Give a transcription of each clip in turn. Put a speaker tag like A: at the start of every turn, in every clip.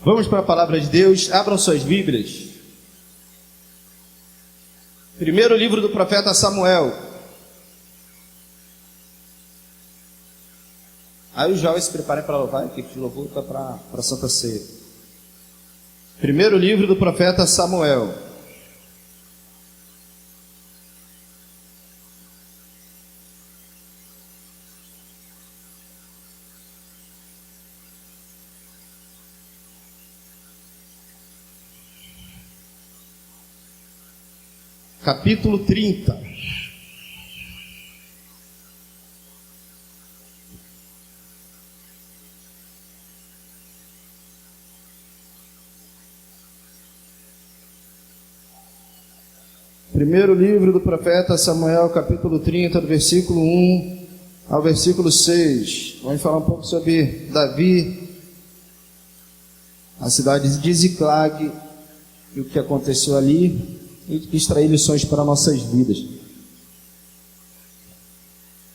A: Vamos para a palavra de Deus. Abram suas Bíblias. Primeiro livro do profeta Samuel. Aí os jovens se preparem para louvar, a equipe de louvor está para a Santa Ceia. Primeiro livro do profeta Samuel. Capítulo 30. Primeiro livro do profeta Samuel, capítulo 30, do versículo 1 ao versículo 6. Vamos falar um pouco sobre Davi, a cidade de Ziclag, e o que aconteceu ali, e extrair lições para nossas vidas.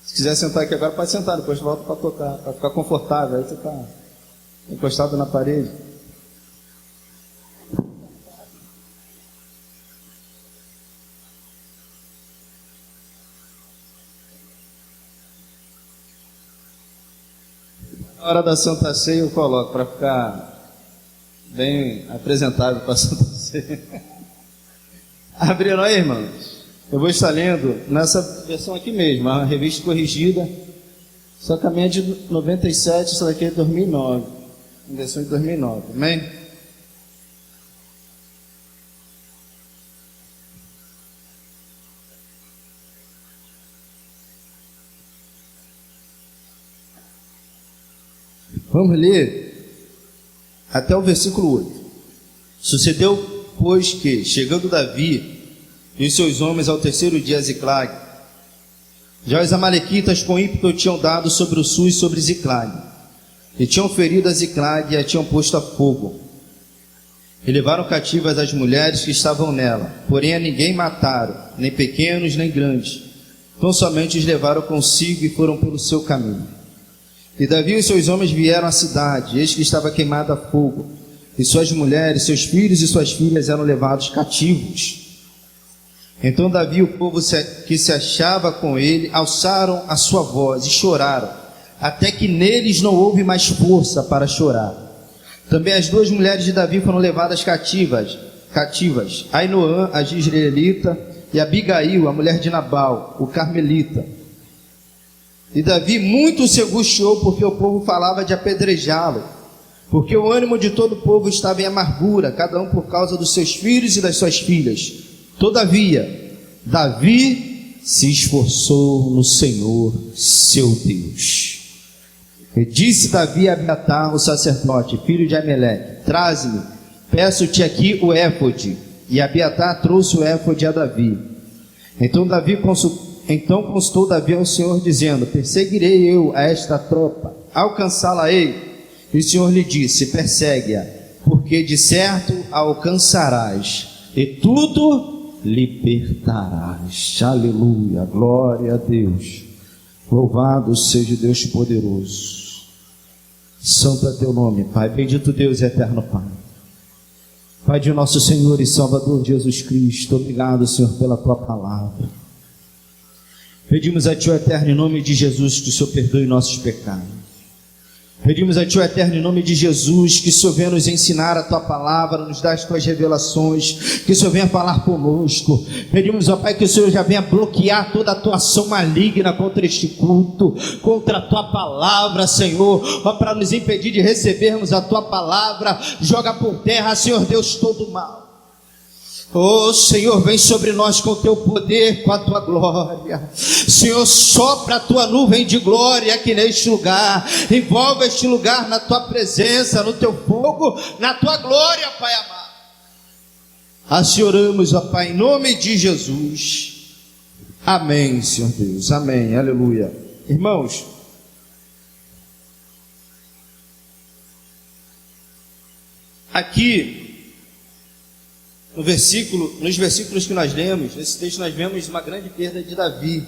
A: Se quiser sentar aqui agora, pode sentar, depois volta para tocar, para ficar confortável. Aí você está encostado na parede. Na hora da Santa Ceia eu coloco para ficar bem apresentável para a Santa Ceia. Abriram aí, irmãos? Eu vou estar lendo nessa versão aqui mesmo, a revista corrigida, só que a minha é de 97, essa daqui é de 2009, a versão de 2009, amém? Vamos ler até o versículo 8. Sucedeu, pois que, chegando Davi e os seus homens ao terceiro dia a Ziclag, já os amalequitas com ímpeto tinham dado sobre o sul e sobre Ziclag, e tinham ferido a Ziclag e a tinham posto a fogo, e levaram cativas as mulheres que estavam nela, porém a ninguém mataram, nem pequenos nem grandes, tão somente os levaram consigo e foram pelo seu caminho. E Davi e seus homens vieram à cidade, eis que estava queimada a fogo, e suas mulheres, seus filhos e suas filhas eram levados cativos. Então Davi e o povo que se achava com ele alçaram a sua voz e choraram, até que neles não houve mais força para chorar. Também as duas mulheres de Davi foram levadas cativas, Ainoã, a Jezreelita, e Abigail, a mulher de Nabal, o Carmelita. E Davi muito se angustiou, porque o povo falava de apedrejá-lo, porque o ânimo de todo o povo estava em amargura, cada um por causa dos seus filhos e das suas filhas. Todavia, Davi se esforçou no Senhor, seu Deus. E disse Davi a Abiatar, o sacerdote, filho de Ameleque: traze-me, peço-te aqui o éfode. E Abiatar trouxe o éfode a Davi. Então consultou Davi ao Senhor, dizendo: perseguirei eu a esta tropa, alcançá-la-ei? E o Senhor lhe disse: persegue-a, porque de certo a alcançarás, e tudo libertarás. Aleluia, glória a Deus. Louvado seja Deus poderoso. Santo é teu nome, Pai. Bendito Deus e eterno Pai. Pai de nosso Senhor e Salvador Jesus Cristo, obrigado, Senhor, pela tua palavra. Pedimos a ti, o eterno, em nome de Jesus, que o Senhor perdoe nossos pecados. Pedimos a ti, o eterno, em nome de Jesus, que o Senhor venha nos ensinar a tua palavra, nos dar as tuas revelações, que o Senhor venha falar conosco. Pedimos, ó Pai, que o Senhor já venha bloquear toda a tua ação maligna contra este culto, contra a tua palavra, Senhor, ó, para nos impedir de recebermos a tua palavra. Joga por terra, Senhor Deus, todo o mal. Oh Senhor, vem sobre nós com o teu poder, com a tua glória. Senhor, sopra a tua nuvem de glória aqui neste lugar. Envolve este lugar na tua presença, no teu fogo, na tua glória, Pai amado. Assim oramos, ó Pai, em nome de Jesus. Amém, Senhor Deus. Amém. Aleluia. Irmãos, aqui nos versículos que nós lemos, nesse texto nós vemos uma grande perda de Davi.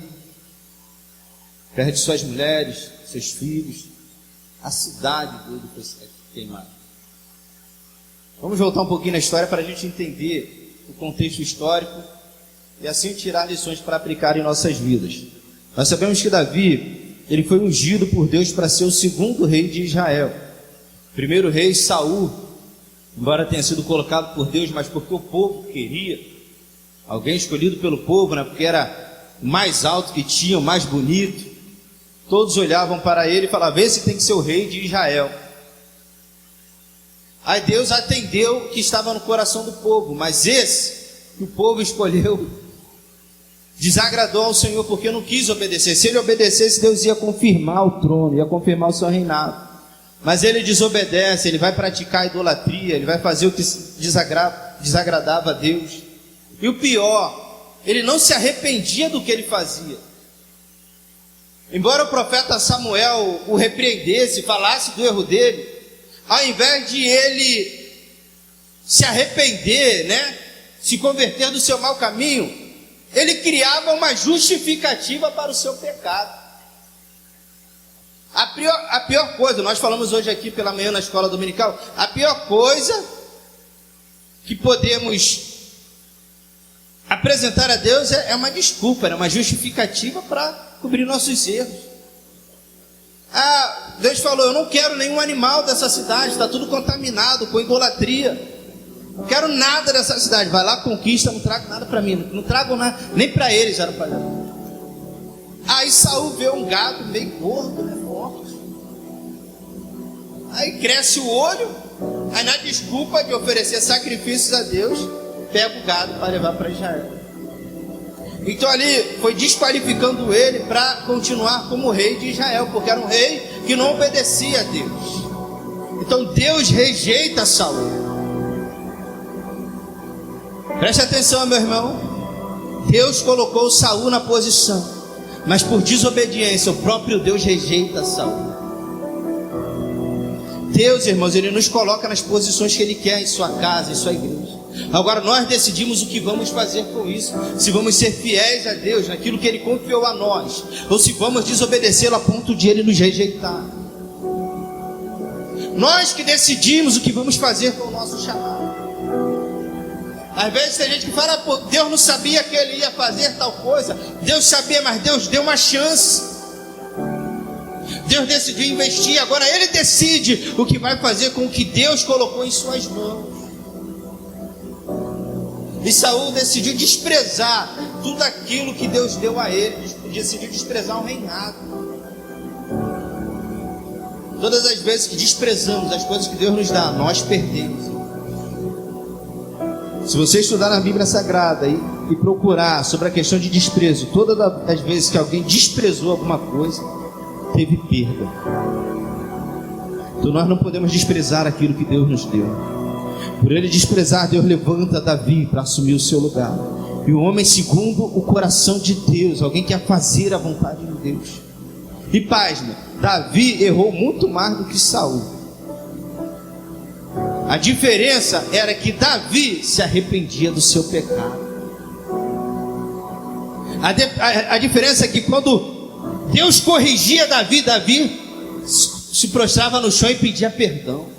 A: Perde suas mulheres, seus filhos, a cidade dele foi queimada. Vamos voltar um pouquinho na história para a gente entender o contexto histórico e assim tirar lições para aplicar em nossas vidas. Nós sabemos que Davi, ele foi ungido por Deus para ser o segundo rei de Israel. O primeiro rei, Saul, embora tenha sido colocado por Deus, mas porque o povo queria, alguém escolhido pelo povo, né? Porque era o mais alto que tinha, o mais bonito. Todos olhavam para ele e falavam: esse tem que ser o rei de Israel. Aí Deus atendeu o que estava no coração do povo, mas esse que o povo escolheu desagradou ao Senhor porque não quis obedecer. Se ele obedecesse, Deus ia confirmar o trono, ia confirmar o seu reinado. Mas ele desobedece, ele vai praticar a idolatria, ele vai fazer o que desagradava a Deus. E o pior, ele não se arrependia do que ele fazia. Embora o profeta Samuel o repreendesse, falasse do erro dele, ao invés de ele se arrepender, né, se converter do seu mau caminho, ele criava uma justificativa para o seu pecado. A pior coisa, nós falamos hoje aqui pela manhã na escola dominical, a pior coisa que podemos apresentar a Deus é uma desculpa, é uma justificativa para cobrir nossos erros. Deus falou: eu não quero nenhum animal dessa cidade, está tudo contaminado com idolatria. Não quero nada dessa cidade. Vai lá, conquista, não trago nada para mim. Não trago nada, nem para eles era para dar. Aí Saul vê um gado meio gordo, né, morto. Aí cresce o olho. Aí na desculpa de oferecer sacrifícios a Deus, pega o gado para levar para Israel. Então ali foi desqualificando ele para continuar como rei de Israel, porque era um rei que não obedecia a Deus. Então Deus rejeita Saul. Preste atenção, meu irmão. Deus colocou Saul na posição, mas por desobediência o próprio Deus rejeita Saul. Deus, irmãos, Ele nos coloca nas posições que Ele quer em sua casa, em sua igreja. Agora nós decidimos o que vamos fazer com isso. Se vamos ser fiéis a Deus naquilo que Ele confiou a nós, ou se vamos desobedecê-lo a ponto de Ele nos rejeitar. Nós que decidimos o que vamos fazer com o nosso chamado. Às vezes tem gente que fala: pô, Deus não sabia que ele ia fazer tal coisa. Deus sabia, mas Deus deu uma chance. Deus decidiu investir, agora Ele decide o que vai fazer com o que Deus colocou em suas mãos. E Saul decidiu desprezar tudo aquilo que Deus deu a ele, decidiu desprezar o reinado. Todas as vezes que desprezamos as coisas que Deus nos dá, nós perdemos. Se você estudar na Bíblia Sagrada e procurar sobre a questão de desprezo, todas as vezes que alguém desprezou alguma coisa, teve perda. Então nós não podemos desprezar aquilo que Deus nos deu. Por ele desprezar, Deus levanta Davi para assumir o seu lugar. E o homem segundo o coração de Deus, alguém que quer fazer a vontade de Deus. E pasme, Davi errou muito mais do que Saul. A diferença era que Davi se arrependia do seu pecado. A diferença é que quando Deus corrigia Davi se prostrava no chão e pedia perdão.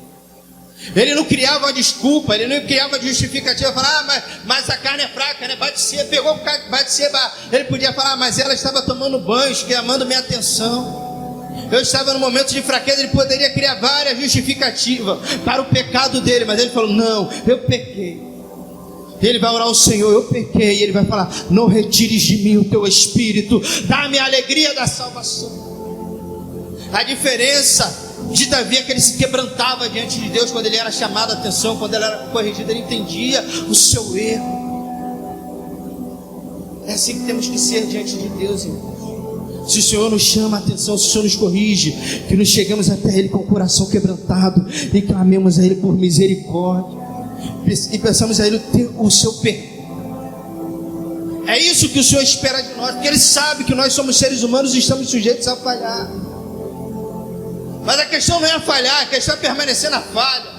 A: Ele não criava uma desculpa, ele não criava uma justificativa, falar: mas a carne é fraca, né? Batseba, pegou Batseba. Ele podia falar: mas ela estava tomando banho, chamando minha atenção. Eu estava no momento de fraqueza. Ele poderia criar várias justificativas para o pecado dele, mas ele falou: não, eu pequei. Ele vai orar ao Senhor: eu pequei. E ele vai falar: não retires de mim o teu espírito, dá-me a alegria da salvação. A diferença de Davi é que ele se quebrantava diante de Deus quando ele era chamado a atenção, quando ele era corrigido, ele entendia o seu erro. É assim que temos que ser diante de Deus, irmãos. Se o Senhor nos chama a atenção, se o Senhor nos corrige, que nos chegamos até Ele com o coração quebrantado e clamemos a Ele por misericórdia e peçamos a Ele o seu perdão. É isso que o Senhor espera de nós, porque Ele sabe que nós somos seres humanos e estamos sujeitos a falhar. Mas a questão não é falhar, a questão é permanecer na falha.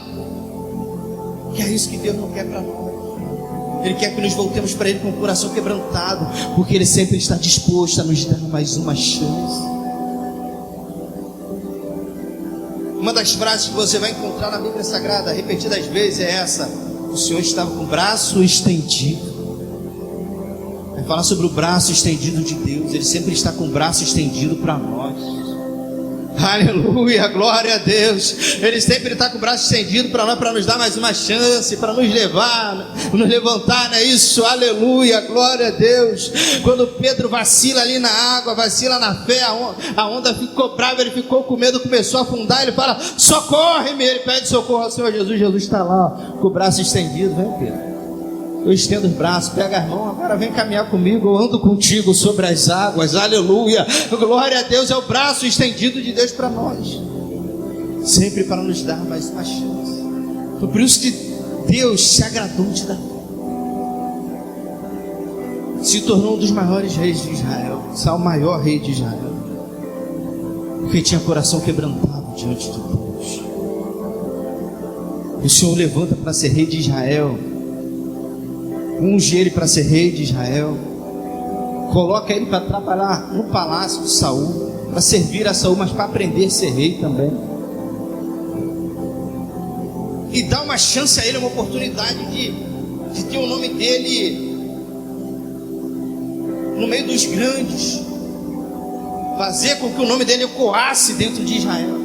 A: Que é isso que Deus não quer para nós. Ele quer que nos voltemos para Ele com o coração quebrantado, porque Ele sempre está disposto a nos dar mais uma chance. Uma das frases que você vai encontrar na Bíblia Sagrada repetidas vezes é essa: o Senhor estava com o braço estendido. Vai falar sobre o braço estendido de Deus. Ele sempre está com o braço estendido para nós. Aleluia, glória a Deus. Ele sempre está com o braço estendido para nós, para nos dar mais uma chance, para nos levar, nos levantar, não é isso? Aleluia, glória a Deus. Quando Pedro vacila ali na água, vacila na fé, a onda ficou brava, ele ficou com medo, começou a afundar, ele fala: socorre-me. Ele pede socorro ao Senhor Jesus. Jesus está lá com o braço estendido. Vem, Pedro, eu estendo os braços, pega as mãos, agora vem caminhar comigo, eu ando contigo sobre as águas. Aleluia, glória a Deus. É o braço estendido de Deus para nós, sempre para nos dar mais uma chance. Foi por isso que Deus se agradou de Davi, se tornou um dos maiores reis de Israel, o maior rei de Israel, porque tinha coração quebrantado diante de Deus. O Senhor levanta para ser rei de Israel, unge ele para ser rei de Israel, coloca ele para trabalhar no palácio de Saul, para servir a Saul, mas para aprender a ser rei também, e dá uma chance a ele, uma oportunidade de ter o nome dele no meio dos grandes, fazer com que o nome dele ecoasse dentro de Israel,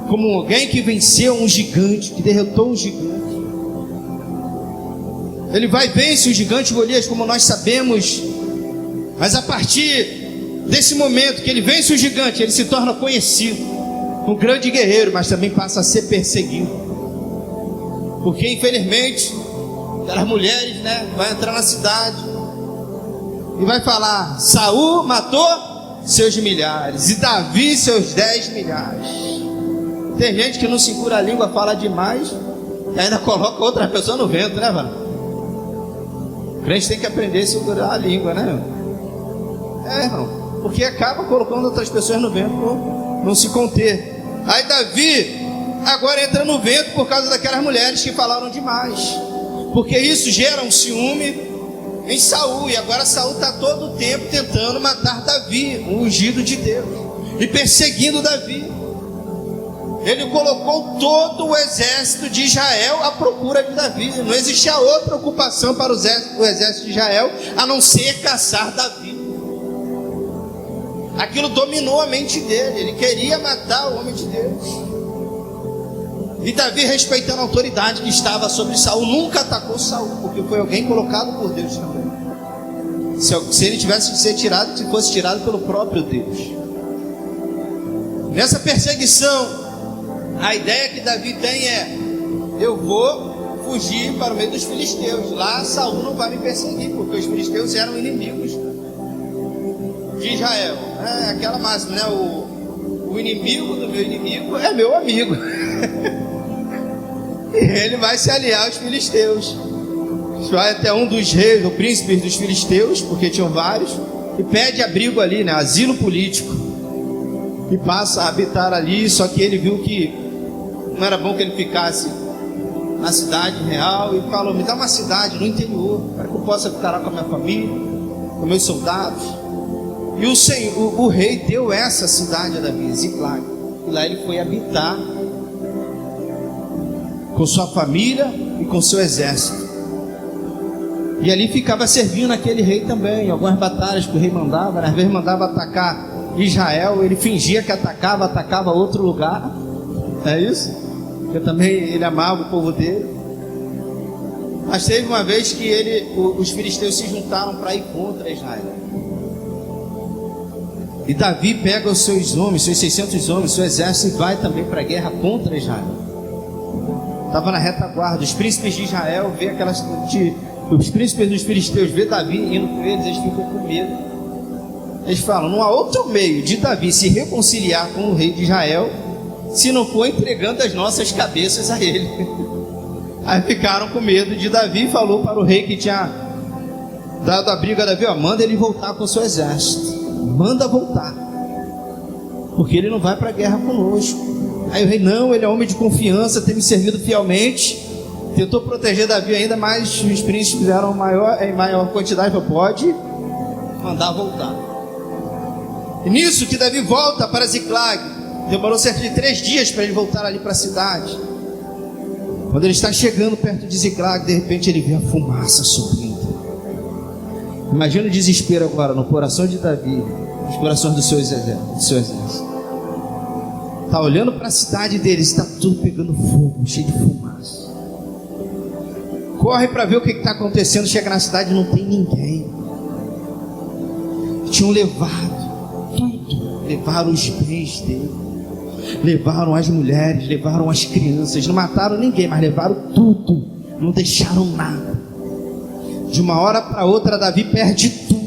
A: como alguém que venceu um gigante, que derrotou um gigante. Ele vai vencer o gigante Golias, como nós sabemos, mas a partir desse momento que ele vence o gigante, ele se torna conhecido, um grande guerreiro, mas também passa a ser perseguido, porque infelizmente aquelas mulheres, vai entrar na cidade e vai falar: Saul matou seus milhares e Davi seus 10 milhares. Tem gente que não segura a língua, fala demais e ainda coloca outra pessoa no vento, né, mano? O crente tem que aprender a segurar a língua, né? Irmão, porque acaba colocando outras pessoas no vento por não se conter. Aí Davi agora entra no vento por causa daquelas mulheres que falaram demais, porque isso gera um ciúme em Saul, e agora Saul está todo o tempo tentando matar Davi, o ungido de Deus, e perseguindo Davi. Ele colocou todo o exército de Israel à procura de Davi. Não existia outra ocupação para o exército de Israel a não ser caçar Davi. Aquilo dominou a mente dele. Ele queria matar o homem de Deus. E Davi, respeitando a autoridade que estava sobre Saul, nunca atacou Saul, porque foi alguém colocado por Deus também. Se ele tivesse que ser tirado, se fosse tirado pelo próprio Deus. Nessa perseguição, a ideia que Davi tem é: eu vou fugir para o meio dos filisteus. Lá Saul não vai me perseguir, porque os filisteus eram inimigos de Israel. É aquela máxima, né? O inimigo do meu inimigo é meu amigo. E ele vai se aliar aos filisteus. Vai até um dos reis, o príncipe dos filisteus, porque tinham vários, e pede abrigo ali, asilo político, e passa a habitar ali. Só que ele viu que não era bom que ele ficasse na cidade real, e falou: me dá uma cidade no interior, para que eu possa ficar lá com a minha família, com meus soldados. E o rei deu essa cidade a Davi, Ziclag, e lá ele foi habitar com sua família e com seu exército, e ali ficava servindo aquele rei também. Em algumas batalhas que o rei mandava, às vezes mandava atacar Israel, ele fingia que atacava outro lugar, é isso? Porque também ele amava o povo dele. Mas teve uma vez que os filisteus se juntaram para ir contra Israel, e Davi pega os seus homens, seus 600 homens, seu exército, e vai também para a guerra contra Israel. Estava na retaguarda. Os príncipes de Israel vê os príncipes dos filisteus vê Davi indo com eles ficam com medo. Eles falam: não há outro meio de Davi se reconciliar com o rei de Israel se não for entregando as nossas cabeças a ele. Aí ficaram com medo de Davi, e falou para o rei que tinha dado abrigo a Davi: manda ele voltar com o seu exército, manda voltar, porque ele não vai para a guerra conosco. Aí o rei: não, ele é homem de confiança, tem me servido fielmente. Tentou proteger Davi ainda, mas os príncipes eram em maior quantidade. Falou: pode mandar voltar. E nisso que Davi volta para Ziclag, Demorou cerca de 3 dias para ele voltar ali para a cidade. Quando ele está chegando perto de Ziclag, de repente ele vê a fumaça subindo. Imagina o desespero agora no coração de Davi, nos corações do seu exército. Está olhando para a cidade deles, está tudo pegando fogo, cheio de fumaça. Corre para ver o que está acontecendo. Chega na cidade e não tem ninguém. Tinham levado tudo. Levaram os bens dele, levaram as mulheres, levaram as crianças. Não mataram ninguém, mas levaram tudo. Não deixaram nada. De uma hora para outra, Davi perde tudo.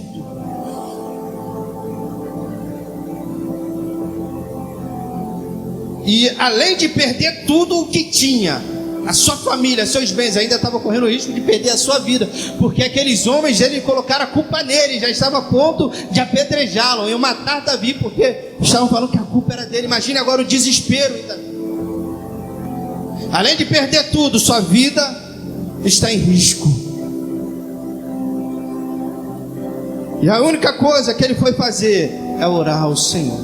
A: E além de perder tudo o que tinha, a sua família, seus bens, ainda estava correndo o risco de perder a sua vida, porque aqueles homens, eles colocaram a culpa nele, já estava a ponto de apedrejá-lo, iam matar Davi, porque estavam falando que a culpa era dele. Imagine agora o desespero em Davi. Além de perder tudo, sua vida está em risco. E a única coisa que ele foi fazer é orar ao Senhor,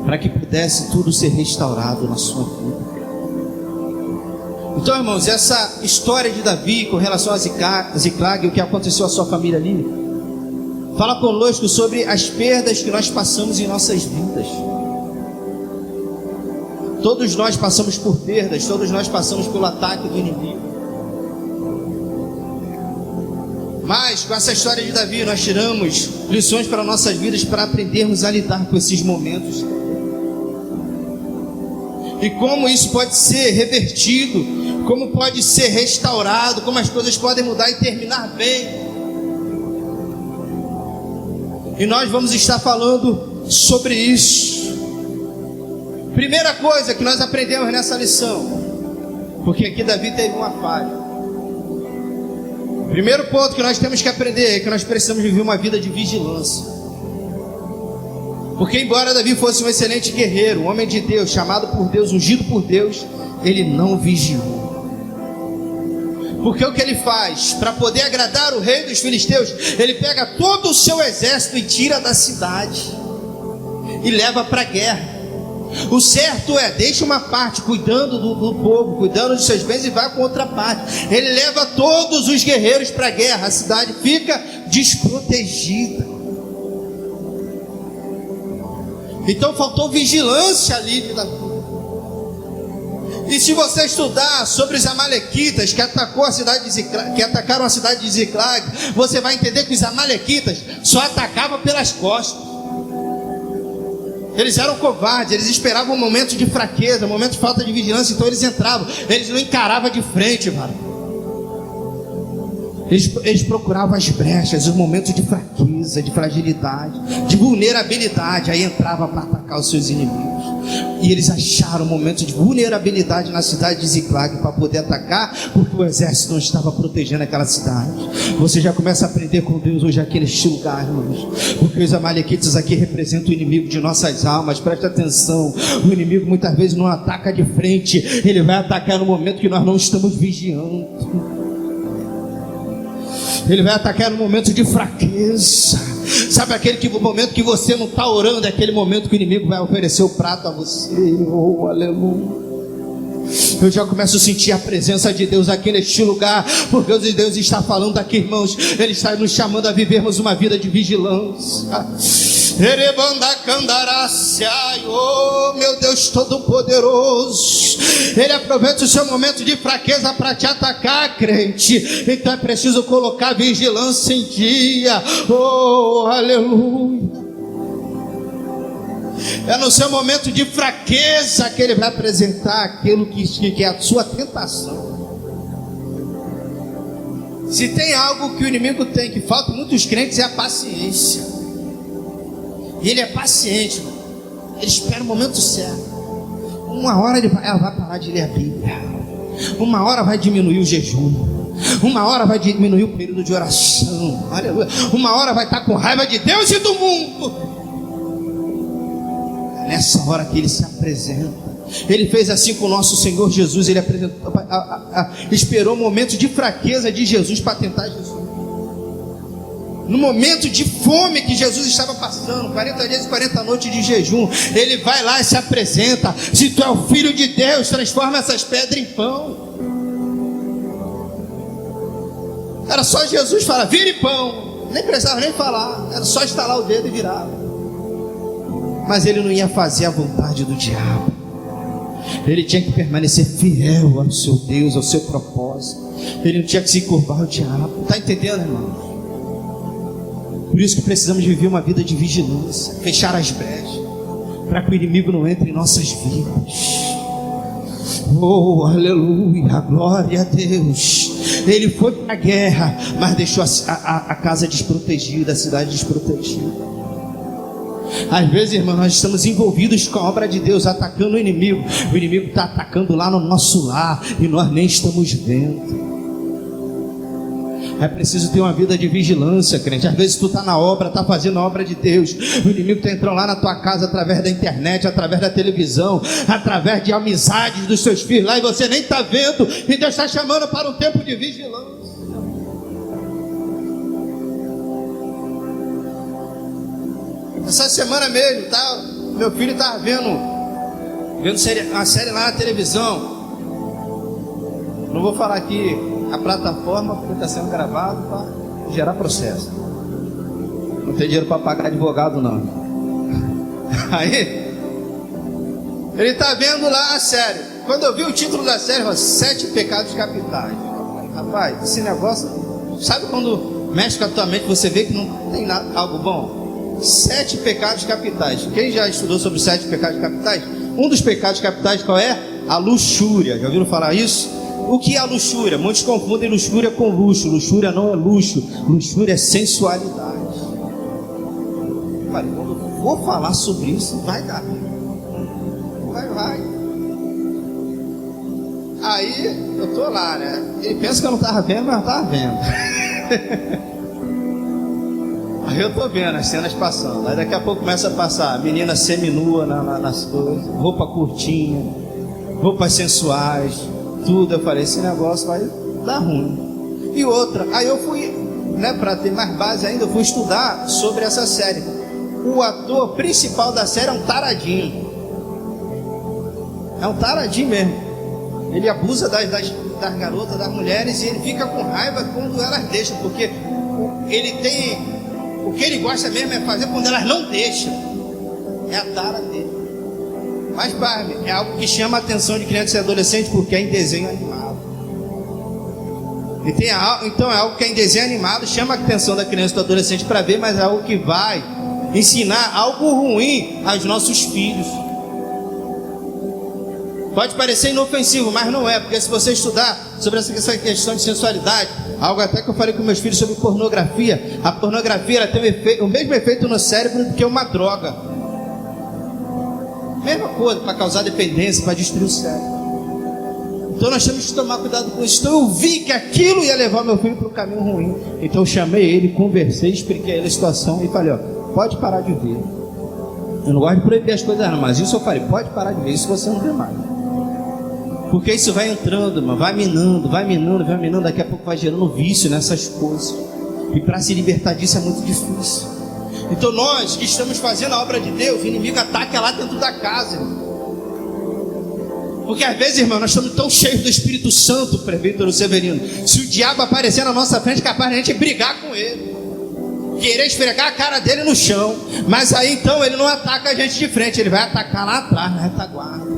A: para que pudesse tudo ser restaurado na sua vida. Então, irmãos, essa história de Davi com relação a Ziclag, o que aconteceu à sua família ali, fala conosco sobre as perdas que nós passamos em nossas vidas. Todos nós passamos por perdas, todos nós passamos pelo ataque do inimigo. Mas com essa história de Davi, nós tiramos lições para nossas vidas, para aprendermos a lidar com esses momentos. E como isso pode ser revertido, como pode ser restaurado, como as coisas podem mudar e terminar bem. E nós vamos estar falando sobre isso. Primeira coisa que nós aprendemos nessa lição, porque aqui Davi teve uma falha. Primeiro ponto que nós temos que aprender é que nós precisamos viver uma vida de vigilância. Porque embora Davi fosse um excelente guerreiro, um homem de Deus, chamado por Deus, ungido por Deus, ele não vigiou. Porque o que ele faz? Para poder agradar o rei dos filisteus, ele pega todo o seu exército e tira da cidade e leva para a guerra. O certo é, deixa uma parte cuidando do povo, cuidando dos seus bens, e vai com outra parte. Ele leva todos os guerreiros para a guerra, a cidade fica desprotegida. Então faltou vigilância ali de Davi. E se você estudar sobre os amalequitas que atacaram a cidade de Ziclag, você vai entender que os amalequitas só atacavam pelas costas. Eles eram covardes, eles esperavam um momento de fraqueza, um momento de falta de vigilância, então eles entravam, eles não encaravam de frente, mano. Eles procuravam as brechas, os momentos de fraqueza, de fragilidade, de vulnerabilidade. Aí entrava para atacar os seus inimigos. E eles acharam um momento de vulnerabilidade na cidade de Ziclag para poder atacar, porque o exército não estava protegendo aquela cidade. Você já começa a aprender com Deus hoje aqui neste lugar, irmãos. Porque os amalequitas aqui representam o inimigo de nossas almas. Presta atenção, o inimigo muitas vezes não ataca de frente, ele vai atacar no momento que nós não estamos vigiando. Ele vai atacar no momento de fraqueza. Sabe aquele momento que você não está orando, é aquele momento que o inimigo vai oferecer o prato a você. Oh, aleluia. Eu já começo a sentir a presença de Deus aqui neste lugar, porque Deus está falando aqui, irmãos. Ele está nos chamando a vivermos uma vida de vigilância. Oh, meu Deus Todo-Poderoso, Ele aproveita o seu momento de fraqueza para te atacar, crente. Então é preciso colocar vigilância em dia. Oh, aleluia. É no seu momento de fraqueza que Ele vai apresentar aquilo que é a sua tentação. Se tem algo que o inimigo tem, que falta muitos crentes, é a paciência. E ele é paciente, mano. Ele espera o momento certo. Uma hora ela vai parar de ler a Bíblia. Uma hora vai diminuir o jejum. Uma hora vai diminuir o período de oração. Aleluia. Uma hora vai estar com raiva de Deus e do mundo. É nessa hora que ele se apresenta. Ele fez assim com o nosso Senhor Jesus. Ele esperou o momento de fraqueza de Jesus para tentar Jesus. no momento de fome que Jesus estava passando, 40 dias e 40 noites de jejum, ele vai lá e se apresenta: se tu é o Filho de Deus, transforma essas pedras em pão. Era só Jesus falar: vire pão. Nem precisava nem falar, era só estalar o dedo e virar. Mas ele não ia fazer a vontade do diabo. Ele tinha que permanecer fiel ao seu Deus, ao seu propósito. Ele não tinha que se curvar ao diabo. Está entendendo, irmão? Por isso que precisamos viver uma vida de vigilância, fechar as brechas, para que o inimigo não entre em nossas vidas. Oh, aleluia, glória a Deus. Ele foi para a guerra, mas deixou a casa desprotegida, a cidade desprotegida. Às vezes, irmão, nós estamos envolvidos com a obra de Deus, atacando o inimigo. O inimigo está atacando lá no nosso lar e nós nem estamos vendo. É preciso ter uma vida de vigilância, crente. Às vezes tu está na obra, está fazendo a obra de Deus, o inimigo está entrando lá na tua casa através da internet, através da televisão, através de amizades dos seus filhos lá, e você nem está vendo, e Deus está chamando para um tempo de vigilância. Essa semana mesmo, tá, meu filho estava vendo uma série lá na televisão. Não vou falar aqui a plataforma, porque está sendo gravado para gerar processo. Não tem dinheiro para pagar advogado, não. Aí ele está vendo lá a série. Quando eu vi o título da série, 7 pecados capitais. Rapaz, esse negócio, sabe quando mexe com a tua mente, você vê que não tem nada, algo bom? 7 pecados capitais. Quem já estudou sobre 7 pecados capitais? Um dos pecados capitais qual é? A luxúria. Já ouviram falar isso? O que é a luxúria? Muitos confundem luxúria com luxo. Luxúria não é luxo. Luxúria é sensualidade. Quando eu vou falar sobre isso, vai dar. Vai. Aí eu tô lá, né? Ele pensa que eu não estava vendo, mas eu estava vendo. Aí eu tô vendo as cenas passando. Aí daqui a pouco começa a passar menina seminua nas coisas, roupa curtinha, roupas sensuais, tudo. Eu falei, esse negócio vai dar ruim. E outra, aí eu fui, né, para ter mais base ainda, eu fui estudar sobre essa série. O ator principal da série é um taradinho. É um taradinho mesmo. Ele abusa das garotas, das mulheres, e ele fica com raiva quando elas deixam, porque ele tem, o que ele gosta mesmo é fazer quando elas não deixam. É a tara dele. Mas, Barbie, é algo que chama a atenção de criança e adolescente, porque é em desenho animado. Então é algo que é em desenho animado, chama a atenção da criança e do adolescente para ver, mas é algo que vai ensinar algo ruim aos nossos filhos. Pode parecer inofensivo, mas não é, porque se você estudar sobre essa questão de sensualidade, algo até que eu falei com meus filhos sobre pornografia, a pornografia ela tem o mesmo efeito no cérebro do que uma droga. Mesma coisa, para causar dependência, para destruir o cérebro. Então nós temos que tomar cuidado com isso. Então eu vi que aquilo ia levar meu filho para um caminho ruim. Então eu chamei ele, conversei, expliquei a ele a situação e falei, ó, pode parar de ver. Eu não gosto de proibir as coisas não, mas isso eu falei, pode parar de ver, isso você não vê mais. Porque isso vai entrando, mano, vai minando, daqui a pouco vai gerando vício nessas coisas. E para se libertar disso é muito difícil. Então nós que estamos fazendo a obra de Deus, o inimigo ataca lá dentro da casa. Porque às vezes, irmão, nós estamos tão cheios do Espírito Santo, presbítero Severino. Se o diabo aparecer na nossa frente, é capaz de a gente brigar com ele, querer esfregar a cara dele no chão. Mas aí então ele não ataca a gente de frente, ele vai atacar lá atrás, na retaguarda.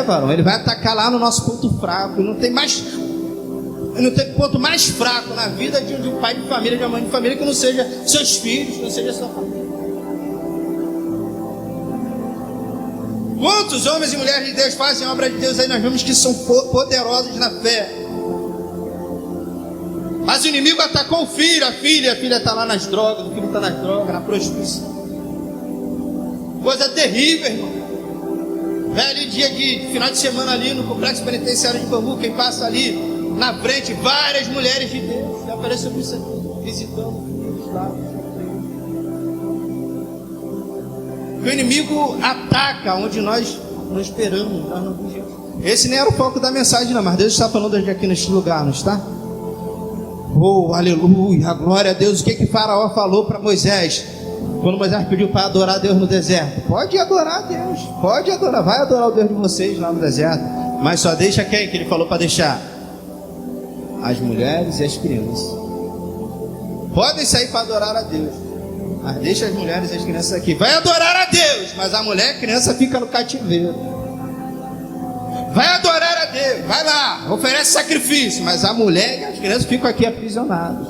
A: Varão, ele vai atacar lá no nosso ponto fraco. E não tem ponto mais fraco na vida de um pai de família, de uma mãe de família, que não seja seus filhos, que não seja sua família. Quantos homens e mulheres de Deus fazem a obra de Deus aí, nós vemos que são poderosos na fé. Mas o inimigo atacou o filho, a filha está lá nas drogas, o filho está nas drogas, na prostituição. Coisa terrível, irmão. Velho dia de final de semana ali no complexo penitenciário de Bambu, quem passa ali na frente, várias mulheres de Deus. Já apareceu isso aqui, visitando os lados. O inimigo ataca onde nós não esperamos, nós não vigiamos. Esse nem era o foco da mensagem, não, mas Deus está falando aqui neste lugar, não está? Oh, aleluia, glória a Deus. O que Faraó falou para Moisés? Quando Moisés pediu para adorar a Deus no deserto: pode adorar a Deus, pode adorar, vai adorar o Deus de vocês lá no deserto, mas só deixa quem que ele falou para deixar? As mulheres e as crianças. Podem sair para adorar a Deus, mas deixa as mulheres e as crianças aqui. Vai adorar a Deus, mas a mulher e a criança fica no cativeiro. Vai adorar a Deus, vai lá, oferece sacrifício, mas a mulher e as crianças ficam aqui aprisionadas.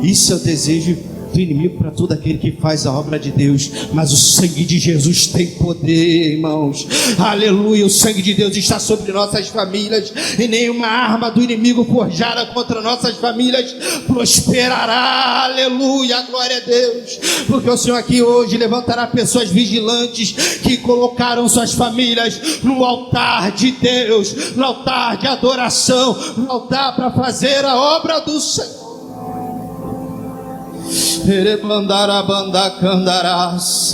A: Isso é o desejo do inimigo para todo aquele que faz a obra de Deus. Mas o sangue de Jesus tem poder, irmãos. Aleluia, o sangue de Deus está sobre nossas famílias, e nenhuma arma do inimigo forjada contra nossas famílias prosperará. Aleluia, glória a Deus. Porque o Senhor aqui hoje levantará pessoas vigilantes que colocaram suas famílias no altar de Deus, no altar de adoração, no altar para fazer a obra do Senhor.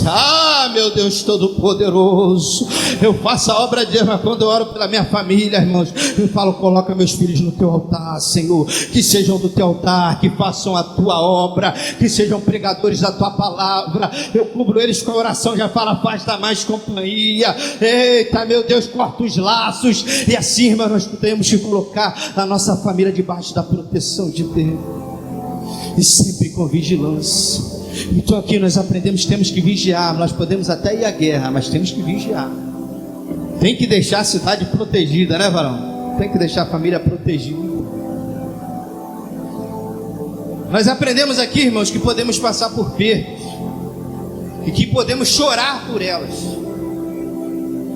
A: Ah, meu Deus Todo-Poderoso, eu faço a obra de Deus, mas quando eu oro pela minha família, irmãos, eu falo: coloca meus filhos no teu altar, Senhor, que sejam do teu altar, que façam a tua obra, que sejam pregadores da tua palavra. Eu cubro eles com a oração, já fala: afasta mais companhia. Eita, meu Deus, corta os laços. E assim, irmão, nós temos que colocar a nossa família debaixo da proteção de Deus, e sempre com vigilância. Então aqui nós aprendemos, temos que vigiar. Nós podemos até ir à guerra, mas temos que vigiar. Tem que deixar a cidade protegida, né, varão? Tem que deixar a família protegida. Nós aprendemos aqui, irmãos, que podemos passar por perdas e que podemos chorar por elas.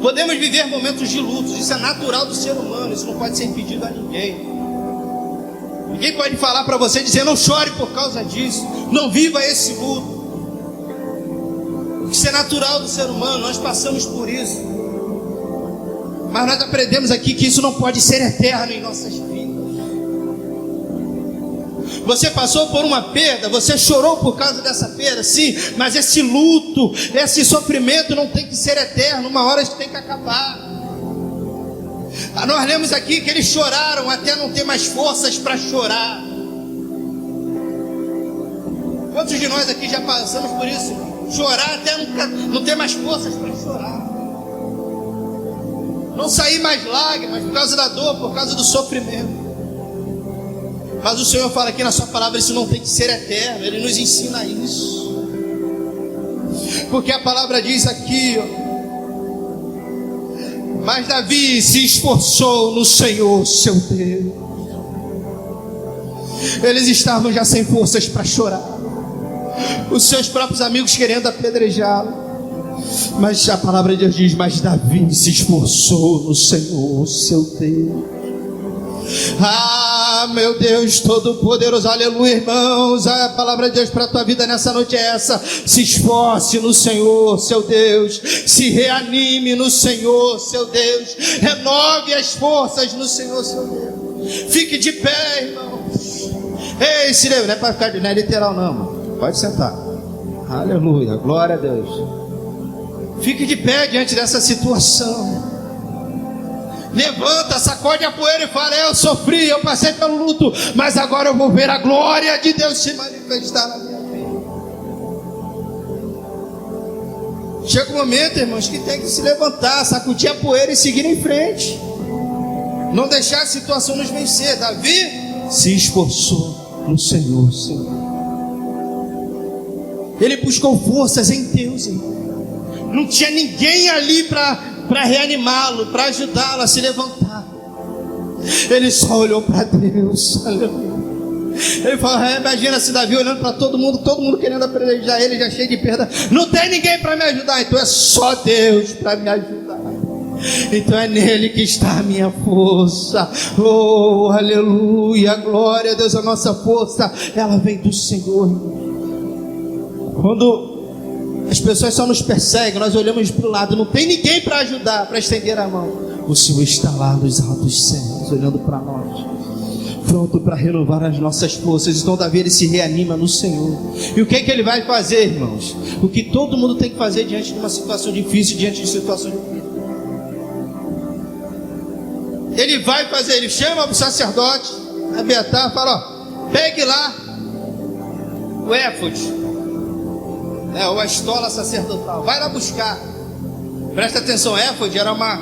A: Podemos viver momentos de luto. Isso é natural do ser humano, isso não pode ser impedido a ninguém. Ninguém pode falar para você, dizer: não chore por causa disso, não viva esse luto. Isso é natural do ser humano, nós passamos por isso. Mas nós aprendemos aqui que isso não pode ser eterno em nossas vidas. Você passou por uma perda, você chorou por causa dessa perda, sim, mas esse luto, esse sofrimento não tem que ser eterno, uma hora isso tem que acabar. Nós lemos aqui que eles choraram até não ter mais forças para chorar. Quantos de nós aqui já passamos por isso? Chorar até não ter mais forças para chorar. Não sair mais lágrimas por causa da dor, por causa do sofrimento. Mas o Senhor fala aqui na sua palavra: isso não tem que ser eterno. Ele nos ensina isso. Porque a palavra diz aqui, ó: mas Davi se esforçou no Senhor seu Deus. Eles estavam já sem forças para chorar, os seus próprios amigos querendo apedrejá-lo. Mas a palavra de Deus diz: mas Davi se esforçou no Senhor seu Deus. Ah, meu Deus Todo-Poderoso, aleluia, irmãos. A palavra de Deus para a tua vida nessa noite é essa: se esforce no Senhor seu Deus, se reanime no Senhor seu Deus, renove as forças no Senhor seu Deus. Fique de pé, irmãos. Ei, se lembra, não é para ficar, não é literal não, mano. Pode sentar. Aleluia, glória a Deus. Fique de pé diante dessa situação. Levanta, sacode a poeira e fala: eu sofri, eu passei pelo luto, mas agora eu vou ver a glória de Deus se manifestar na minha vida. Chega um momento, irmãos, que tem que se levantar, sacudir a poeira e seguir em frente. Não deixar a situação nos vencer. Davi se esforçou no Senhor, Senhor. Ele buscou forças em Deus, irmão. Não tinha ninguém ali para reanimá-lo, para ajudá-lo a se levantar. Ele só olhou para Deus. Aleluia. Ele falou: imagina se Davi olhando para todo mundo querendo apedrejar ele, já cheio de perda. Não tem ninguém para me ajudar, então é só Deus para me ajudar. Então é nele que está a minha força. Oh, aleluia, glória a Deus. A nossa força, ela vem do Senhor. Quando as pessoas só nos perseguem, nós olhamos para o lado, não tem ninguém para ajudar, para estender a mão. O Senhor está lá nos altos céus, olhando para nós, pronto para renovar as nossas forças. Então Davi, ele se reanima no Senhor. E o que é que ele vai fazer, irmãos? O que todo mundo tem que fazer diante de uma situação difícil, diante de situação difícil. Ele vai fazer, ele chama o sacerdote, Abiatar, fala: ó, pegue lá o éfode, ou a estola sacerdotal, vai lá buscar. Presta atenção, éfode era uma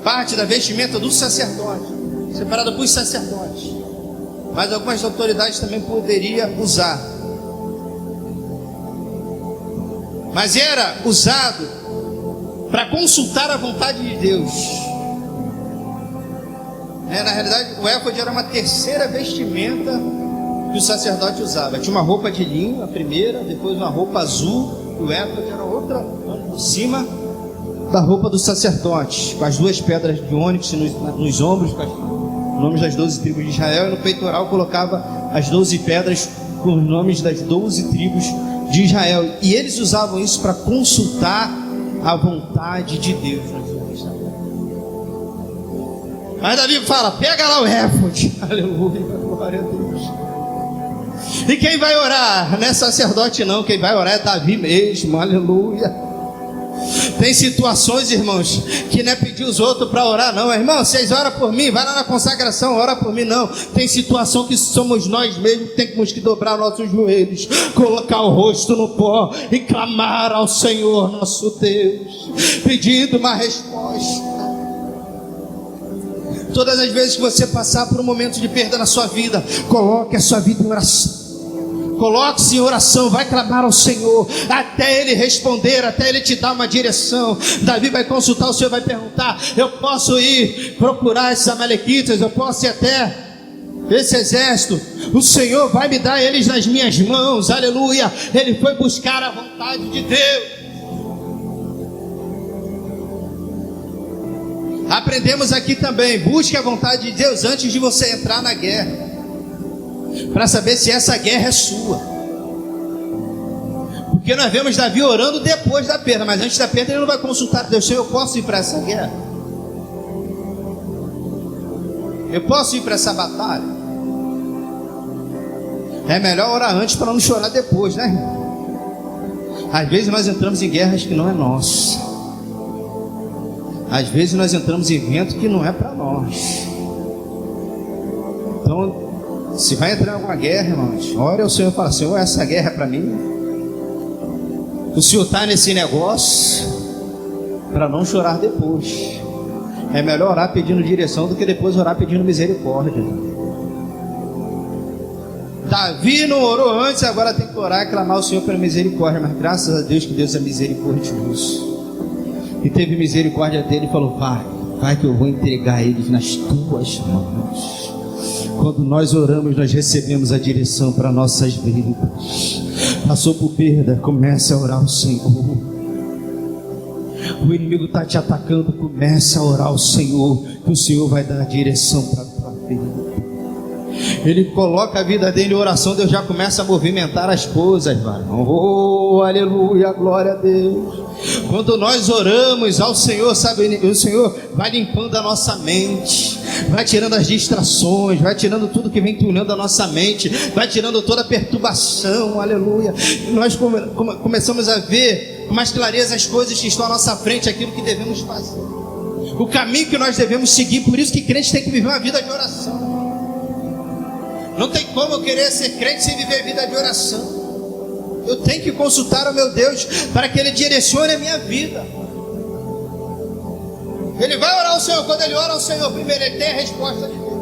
A: parte da vestimenta do sacerdote, separada para os sacerdotes, mas algumas autoridades também poderiam usar. Mas era usado para consultar a vontade de Deus. Na realidade, o éfode era uma terceira vestimenta que o sacerdote usava. Tinha uma roupa de linho, a primeira, depois uma roupa azul, e o éfode era outra por cima da roupa do sacerdote, com as 2 pedras de ônix nos ombros, com os nomes das 12 tribos de Israel, e no peitoral colocava as 12 pedras com os nomes das 12 tribos de Israel. E eles usavam isso para consultar a vontade de Deus. Mas Davi fala, pega lá o éfode. Aleluia, glória a Deus. E quem vai orar? Não é sacerdote não, quem vai orar é Davi mesmo. Aleluia. Tem situações, irmãos, que não é pedir os outros para orar não. Irmão, vocês oram por mim, vai lá na consagração, ora por mim. Não, tem situação que somos nós mesmos que temos que dobrar nossos joelhos, colocar o rosto no pó e clamar ao Senhor nosso Deus, pedindo uma resposta. Todas as vezes que você passar por um momento de perda na sua vida, coloque a sua vida em oração. Coloque-se em oração, vai clamar ao Senhor, até Ele responder, até Ele te dar uma direção. Davi vai consultar o Senhor, vai perguntar, eu posso ir procurar esses amalequitas, eu posso ir até esse exército, o Senhor vai me dar eles nas minhas mãos, aleluia. Ele foi buscar a vontade de Deus. Aprendemos aqui também, busque a vontade de Deus antes de você entrar na guerra, para saber se essa guerra é sua. Porque nós vemos Davi orando depois da perda, mas antes da perda ele não vai consultar Deus. Senhor, eu posso ir para essa guerra? Eu posso ir para essa batalha? É melhor orar antes para não chorar depois, né, irmão? Às vezes nós entramos em guerras que não é nossa. Às vezes nós entramos em evento que não é para nós. Então, se vai entrar em alguma guerra, irmãos, ore ao Senhor e fala, Senhor, essa guerra é para mim? O Senhor está nesse negócio, para não chorar depois. É melhor orar pedindo direção do que depois orar pedindo misericórdia. Davi não orou antes, agora tem que orar e clamar ao Senhor pela misericórdia. Mas graças a Deus que Deus é misericordioso, e teve misericórdia dele e falou, vai que eu vou entregar eles nas tuas mãos. Quando nós oramos, nós recebemos a direção para nossas vidas. Passou por perda, comece a orar ao Senhor. O inimigo está te atacando, comece a orar ao Senhor, que o Senhor vai dar a direção para a tua vida. Ele coloca a vida dele em oração, Deus já começa a movimentar as coisas, varão. Oh, aleluia, glória a Deus. Quando nós oramos ao Senhor, sabe, o Senhor vai limpando a nossa mente, vai tirando as distrações, vai tirando tudo que vem entulhando a nossa mente, vai tirando toda a perturbação, aleluia. E nós começamos a ver com mais clareza as coisas que estão à nossa frente, aquilo que devemos fazer, o caminho que nós devemos seguir. Por isso que crente tem que viver uma vida de oração. Não tem como eu querer ser crente sem viver vida de oração. Eu tenho que consultar o meu Deus para que Ele direcione a minha vida. Ele vai orar ao Senhor. Quando ele ora ao Senhor, primeiro ele tem a resposta de Deus.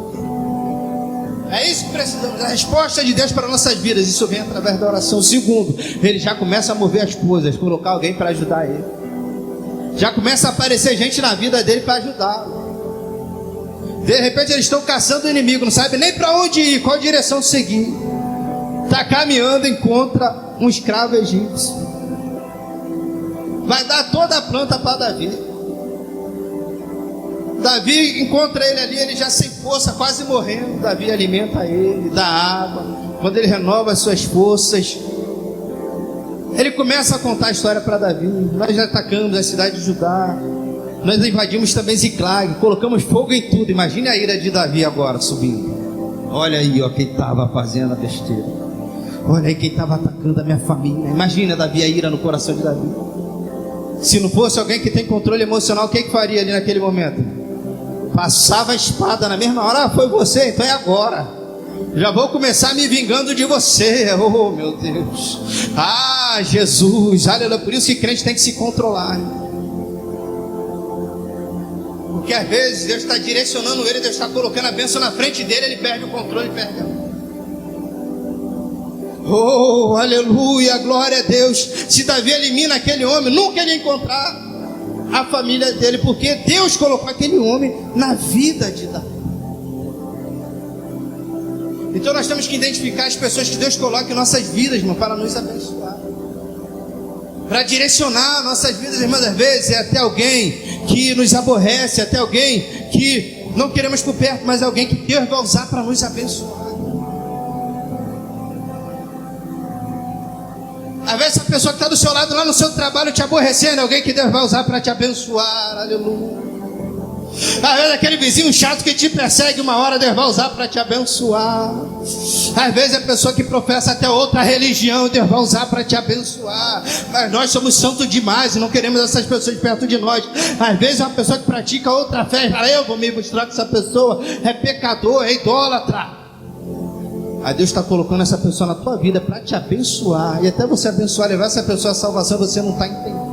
A: É isso que precisamos, a resposta de Deus para nossas vidas. Isso vem através da oração. Segundo, ele já começa a mover as coisas, colocar alguém para ajudar ele. Já começa a aparecer gente na vida dele para ajudá-lo. De repente eles estão caçando o inimigo, não sabe nem para onde ir, qual direção seguir. Está caminhando, encontra um escravo egípcio. Vai dar toda a planta para Davi. Davi encontra ele ali, ele já sem força, quase morrendo. Davi alimenta ele, dá água. Quando ele renova as suas forças, ele começa a contar a história para Davi. Nós já atacamos a cidade de Judá, nós invadimos também Ziclag, colocamos fogo em tudo. Imagine a ira de Davi agora subindo. Olha aí, ó, quem estava fazendo a besteira. Olha aí quem estava atacando a minha família. Imagina, Davi, a ira no coração de Davi. Se não fosse alguém que tem controle emocional, o que faria ali naquele momento? Passava a espada na mesma hora. Foi você, então é agora. Já vou começar me vingando de você. Oh, meu Deus. Ah, Jesus. Aleluia. Por isso que crente tem que se controlar. Porque às vezes Deus está direcionando ele, Deus está colocando a bênção na frente dele, ele perde o controle, perde a mão. Oh, aleluia, glória a Deus. Se Davi elimina aquele homem, nunca ele ia encontrar a família dele, porque Deus colocou aquele homem na vida de Davi. Então nós temos que identificar as pessoas que Deus coloca em nossas vidas, irmão, para nos abençoar, para direcionar nossas vidas, irmãos. Às vezes é até alguém que nos aborrece, até alguém que não queremos por perto, mas é alguém que Deus vai usar para nos abençoar. Às vezes a pessoa que está do seu lado lá no seu trabalho te aborrecendo, é alguém que Deus vai usar para te abençoar. Aleluia. Às vezes aquele vizinho chato que te persegue, uma hora Deus vai usar para te abençoar. Às vezes a pessoa que professa até outra religião, Deus vai usar para te abençoar. Mas nós somos santos demais e não queremos essas pessoas perto de nós. Às vezes uma pessoa que pratica outra fé fala: eu vou me mostrar que essa pessoa é pecador, é idólatra. Aí Deus está colocando essa pessoa na tua vida para te abençoar. E até você abençoar, levar essa pessoa à salvação, você não está entendendo.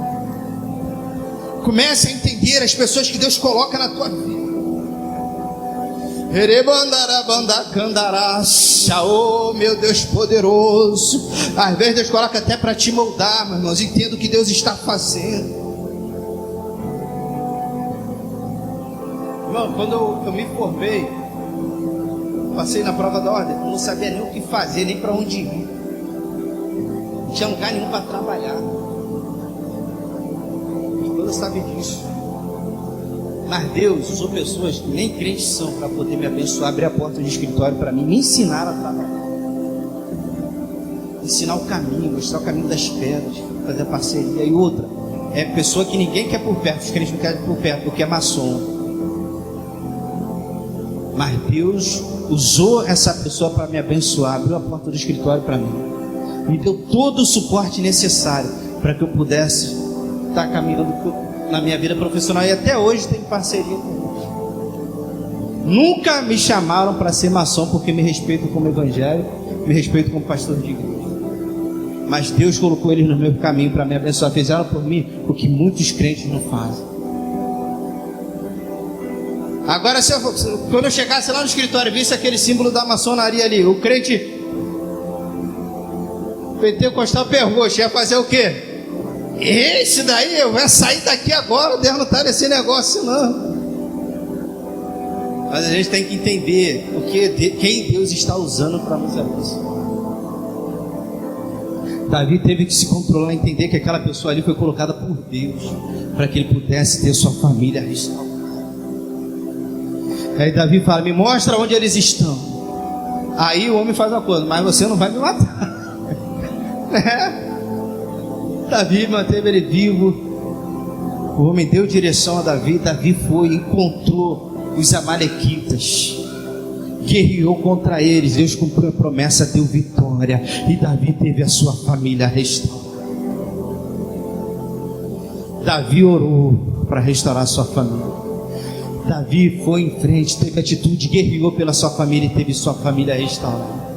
A: Comece a entender as pessoas que Deus coloca na tua vida. Oh, meu Deus poderoso. Às vezes Deus coloca até para te moldar, meus irmãos. Entenda o que Deus está fazendo. Irmão, quando eu me formei, passei na prova da ordem, eu não sabia nem o que fazer, nem para onde ir. Não tinha lugar nenhum para trabalhar. Eu sabia disso. Mas Deus usou pessoas que nem crentes são para poder me abençoar, abrir a porta de escritório para mim, me ensinar a trabalhar, ensinar o caminho, mostrar o caminho das pedras, fazer parceria. E outra, é pessoa que ninguém quer por perto, os crentes não querem por perto, porque é maçom. Mas Deus usou essa pessoa para me abençoar, abriu a porta do escritório para mim, me deu todo o suporte necessário para que eu pudesse estar caminhando na minha vida profissional, e até hoje tenho parceria com eles. Nunca me chamaram para ser maçom, porque me respeitam como evangélico, me respeitam como pastor de igreja. Mas Deus colocou eles no meu caminho para me abençoar. Fizeram por mim o que muitos crentes não fazem. Agora, quando eu chegasse lá no escritório e visse aquele símbolo da maçonaria ali, o crente pentecostal perguntou: ia fazer o quê? Esse daí vai sair daqui agora, Deus não está nesse negócio não. Mas a gente tem que entender quem Deus está usando para nos abençoar. Davi teve que se controlar, entender que aquela pessoa ali foi colocada por Deus para que ele pudesse ter sua família restaurada. Aí Davi fala: me mostra onde eles estão. Aí o homem faz uma coisa: mas você não vai me matar. Davi manteve ele vivo. O homem deu direção a Davi. Davi foi e encontrou os amalequitas, guerreou contra eles. Deus cumpriu a promessa, deu vitória, e Davi teve a sua família restaurada. Davi orou para restaurar a sua família. Davi foi em frente, teve atitude, guerreou pela sua família e teve sua família restaurada.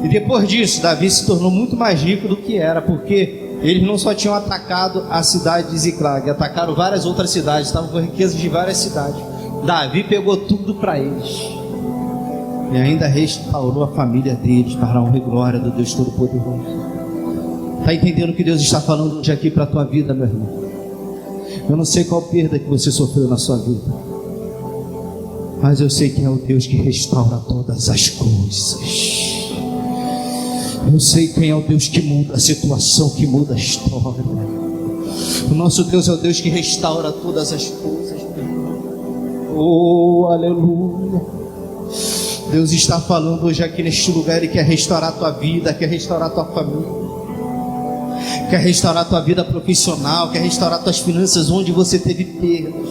A: E depois disso, Davi se tornou muito mais rico do que era, porque eles não só tinham atacado a cidade de Ziclag, atacaram várias outras cidades, estavam com riquezas de várias cidades. Davi pegou tudo para eles e ainda restaurou a família deles para a honra e glória do Deus Todo-Poderoso. Está entendendo o que Deus está falando hoje aqui para a tua vida, meu irmão? Eu não sei qual perda que você sofreu na sua vida, mas eu sei que é o Deus que restaura todas as coisas. Eu sei quem é o Deus que muda a situação, que muda a história. O nosso Deus é o Deus que restaura todas as coisas. Oh, aleluia. Deus está falando hoje aqui neste lugar. Ele quer restaurar a tua vida, quer restaurar a tua família, quer restaurar a tua vida profissional, quer restaurar tuas finanças onde você teve perdas,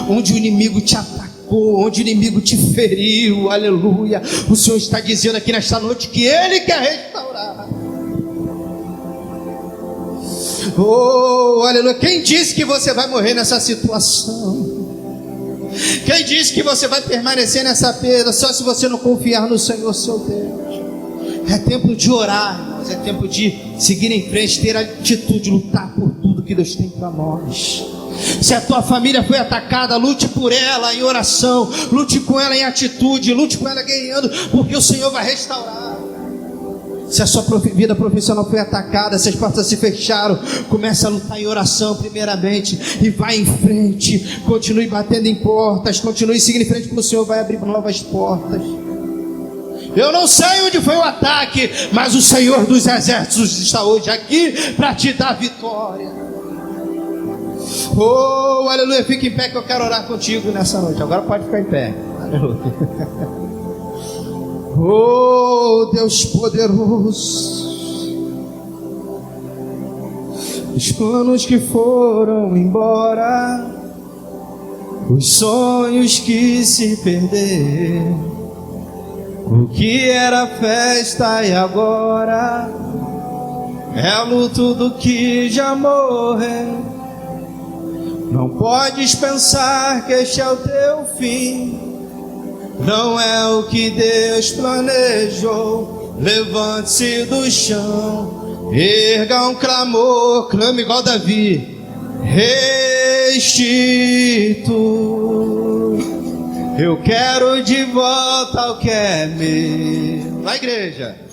A: onde o inimigo te atacou, onde o inimigo te feriu. Aleluia. O Senhor está dizendo aqui nesta noite que Ele quer restaurar. Oh, aleluia. Quem disse que você vai morrer nessa situação? Quem disse que você vai permanecer nessa perda só se você não confiar no Senhor seu Deus? É tempo de orar, irmãos. É tempo de seguir em frente, ter atitude, lutar por tudo que Deus tem para nós. Se a tua família foi atacada, lute por ela em oração, lute com ela em atitude, lute com ela guerreando, porque o Senhor vai restaurar. Se a sua vida profissional foi atacada, se as portas se fecharam, comece a lutar em oração primeiramente e vai em frente, continue batendo em portas, continue seguindo em frente, porque o Senhor vai abrir novas portas. Eu não sei onde foi o ataque, mas o Senhor dos Exércitos está hoje aqui para te dar vitória. Oh, aleluia, fica em pé que eu quero orar contigo nessa noite. Agora pode ficar em pé. Aleluia. Oh, Deus poderoso, os planos que foram embora, os sonhos que se perderam, o que era festa e agora é luto do que já morreu. Não podes pensar que este é o teu fim, não é o que Deus planejou. Levante-se do chão, erga um clamor, clame igual Davi: restitui. Eu quero de volta o que é meu. Vai, igreja.